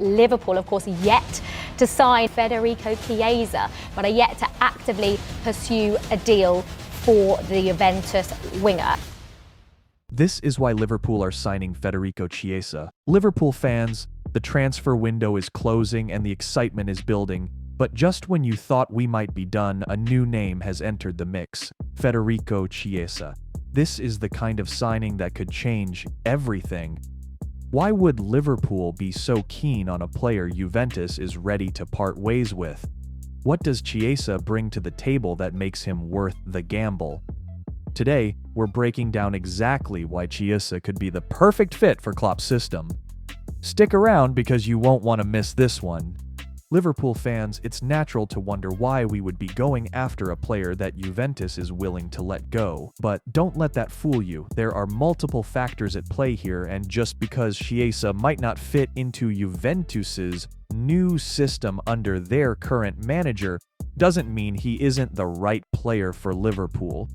Liverpool, of course, yet to sign Federico Chiesa, but are yet to actively pursue a deal for the Juventus winger. This is why Liverpool are signing Federico Chiesa. Liverpool fans, the transfer window is closing and the excitement is building, but just when you thought we might be done, a new name has entered the mix: Federico Chiesa. This is the kind of signing that could change everything. Why would Liverpool be so keen on a player Juventus is ready to part ways with? What does Chiesa bring to the table that makes him worth the gamble? Today, we're breaking down exactly why Chiesa could be the perfect fit for Klopp's system. Stick around because you won't want to miss this one. Liverpool fans, it's natural to wonder why we would be going after a player that Juventus is willing to let go. But don't let that fool you. There are multiple factors at play here, and just because Chiesa might not fit into Juventus's new system under their current manager doesn't mean he isn't the right player for Liverpool.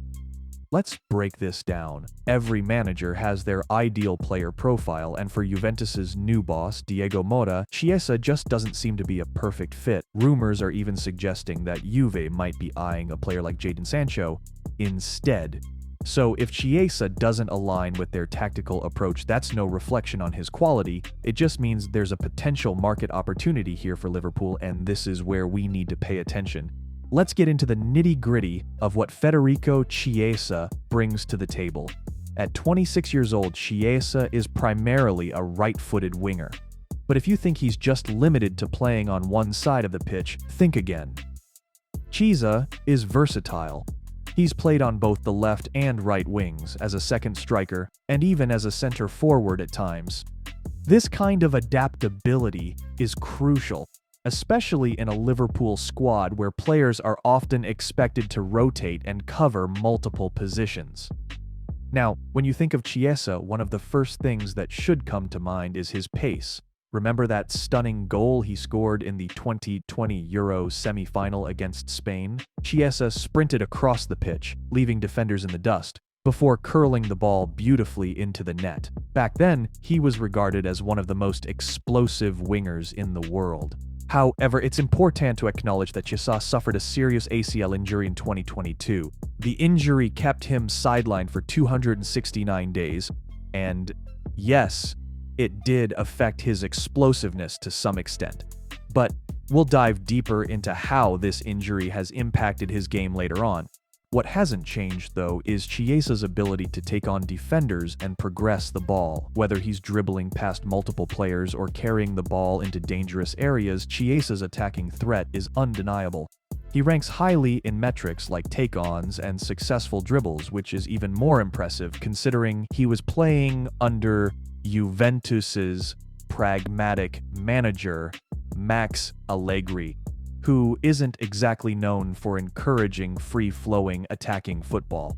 Let's break this down. Every manager has their ideal player profile, and for Juventus's new boss, Diego Motta, Chiesa just doesn't seem to be a perfect fit. Rumors are even suggesting that Juve might be eyeing a player like Jadon Sancho instead. So if Chiesa doesn't align with their tactical approach, that's no reflection on his quality. It just means there's a potential market opportunity here for Liverpool, and this is where we need to pay attention. Let's get into the nitty-gritty of what Federico Chiesa brings to the table. At 26 years old, Chiesa is primarily a right-footed winger. But if you think he's just limited to playing on one side of the pitch, think again. Chiesa is versatile. He's played on both the left and right wings, as a second striker, and even as a center forward at times. This kind of adaptability is crucial, especially in a Liverpool squad where players are often expected to rotate and cover multiple positions. Now, when you think of Chiesa, one of the first things that should come to mind is his pace. Remember that stunning goal he scored in the 2020 Euro semi-final against Spain? Chiesa sprinted across the pitch, leaving defenders in the dust, before curling the ball beautifully into the net. Back then, he was regarded as one of the most explosive wingers in the world. However, it's important to acknowledge that Chiesa suffered a serious ACL injury in 2022. The injury kept him sidelined for 269 days, and yes, it did affect his explosiveness to some extent. But we'll dive deeper into how this injury has impacted his game later on. What hasn't changed, though, is Chiesa's ability to take on defenders and progress the ball. Whether he's dribbling past multiple players or carrying the ball into dangerous areas, Chiesa's attacking threat is undeniable. He ranks highly in metrics like take-ons and successful dribbles, which is even more impressive considering he was playing under Juventus's pragmatic manager, Max Allegri, who isn't exactly known for encouraging free-flowing attacking football.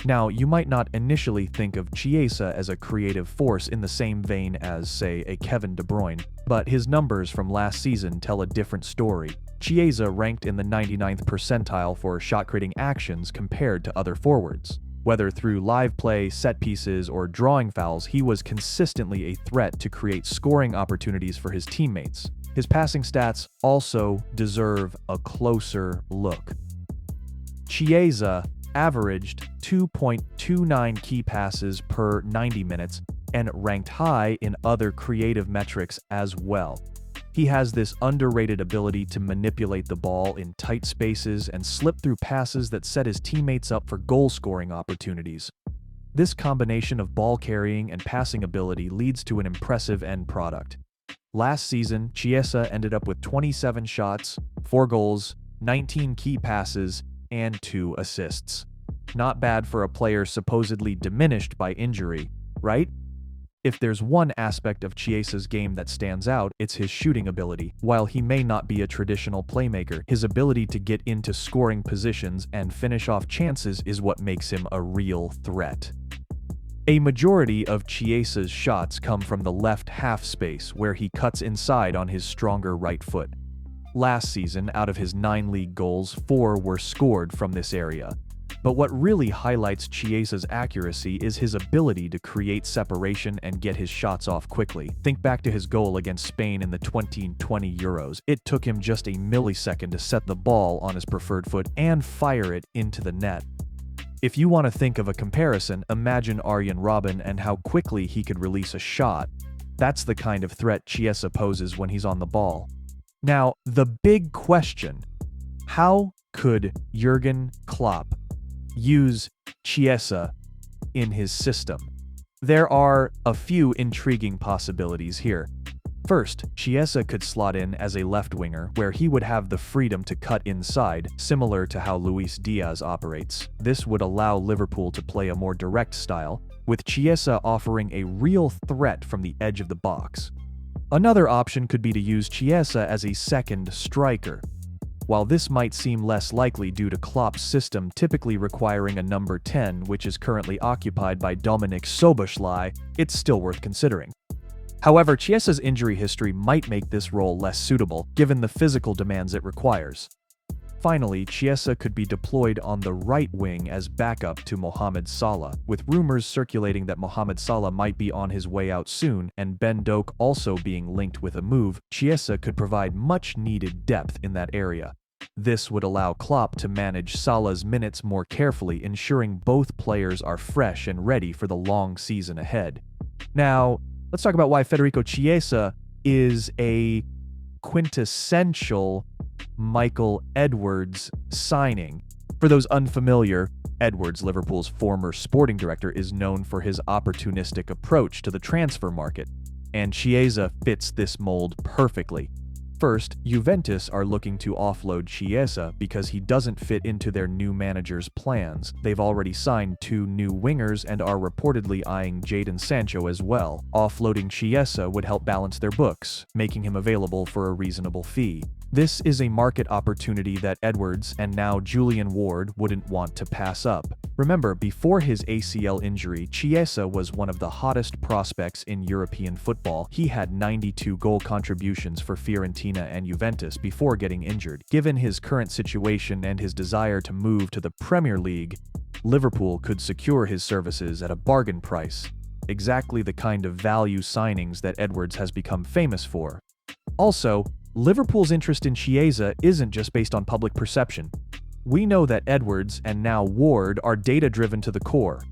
Now, you might not initially think of Chiesa as a creative force in the same vein as, say, a Kevin De Bruyne, but his numbers from last season tell a different story. Chiesa ranked in the 99th percentile for shot-creating actions compared to other forwards. Whether through live play, set pieces, or drawing fouls, he was consistently a threat to create scoring opportunities for his teammates. His passing stats also deserve a closer look. Chiesa averaged 2.29 key passes per 90 minutes and ranked high in other creative metrics as well. He has this underrated ability to manipulate the ball in tight spaces and slip through passes that set his teammates up for goal-scoring opportunities. This combination of ball carrying and passing ability leads to an impressive end product. Last season, Chiesa ended up with 27 shots, 4 goals, 19 key passes, and 2 assists. Not bad for a player supposedly diminished by injury, right? If there's one aspect of Chiesa's game that stands out, it's his shooting ability. While he may not be a traditional playmaker, his ability to get into scoring positions and finish off chances is what makes him a real threat. A majority of Chiesa's shots come from the left half space, where he cuts inside on his stronger right foot. Last season, out of his 9 league goals, 4 were scored from this area. But what really highlights Chiesa's accuracy is his ability to create separation and get his shots off quickly. Think back to his goal against Spain in the 2020 Euros. It took him just a millisecond to set the ball on his preferred foot and fire it into the net. If you want to think of a comparison, imagine Arjen Robben and how quickly he could release a shot. That's the kind of threat Chiesa poses when he's on the ball. Now, the big question: how could Jurgen Klopp use Chiesa in his system? There are a few intriguing possibilities here. First, Chiesa could slot in as a left winger, where he would have the freedom to cut inside, similar to how Luis Diaz operates. This would allow Liverpool to play a more direct style, with Chiesa offering a real threat from the edge of the box. Another option could be to use Chiesa as a second striker. While this might seem less likely due to Klopp's system typically requiring a number 10, which is currently occupied by Dominik Szoboszlai, it's still worth considering. However, Chiesa's injury history might make this role less suitable, given the physical demands it requires. Finally, Chiesa could be deployed on the right wing as backup to Mohamed Salah, with rumors circulating that Mohamed Salah might be on his way out soon, and Ben Doak also being linked with a move. Chiesa could provide much-needed depth in that area. This would allow Klopp to manage Salah's minutes more carefully, ensuring both players are fresh and ready for the long season ahead. Now, let's talk about why Federico Chiesa is a quintessential Michael Edwards signing. For those unfamiliar, Edwards, Liverpool's former sporting director, is known for his opportunistic approach to the transfer market, and Chiesa fits this mold perfectly. First, Juventus are looking to offload Chiesa because he doesn't fit into their new manager's plans. They've already signed 2 new wingers and are reportedly eyeing Jadon Sancho as well. Offloading Chiesa would help balance their books, making him available for a reasonable fee. This is a market opportunity that Edwards and now Julian Ward wouldn't want to pass up. Remember, before his ACL injury, Chiesa was one of the hottest prospects in European football. He had 92 goal contributions for Fiorentina and Juventus before getting injured. Given his current situation and his desire to move to the Premier League, Liverpool could secure his services at a bargain price. Exactly the kind of value signings that Edwards has become famous for. Also, Liverpool's interest in Chiesa isn't just based on public perception. We know that Edwards and now Ward are data-driven to the core.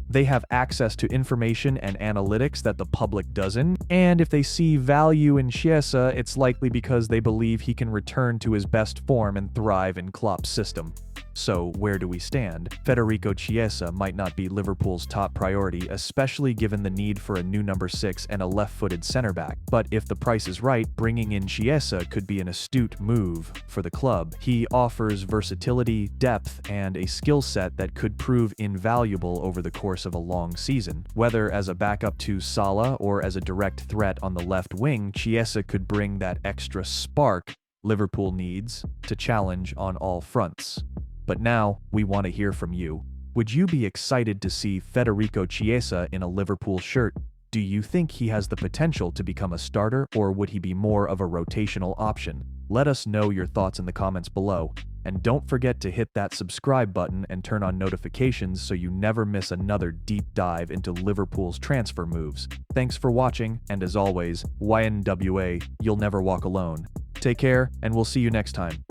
They have access to information and analytics that the public doesn't, and if they see value in Chiesa, it's likely because they believe he can return to his best form and thrive in Klopp's system. So, where do we stand? Federico Chiesa might not be Liverpool's top priority, especially given the need for a new number 6 and a left-footed center-back. But if the price is right, bringing in Chiesa could be an astute move for the club. He offers versatility, depth, and a skill set that could prove invaluable over the course of a long season. Whether as a backup to Salah or as a direct threat on the left wing, Chiesa could bring that extra spark Liverpool needs to challenge on all fronts. But now, we want to hear from you. Would you be excited to see Federico Chiesa in a Liverpool shirt? Do you think he has the potential to become a starter, or would he be more of a rotational option? Let us know your thoughts in the comments below. And don't forget to hit that subscribe button and turn on notifications so you never miss another deep dive into Liverpool's transfer moves. Thanks for watching, and as always, ynwa, you'll never walk alone. Take care, and we'll see you next time.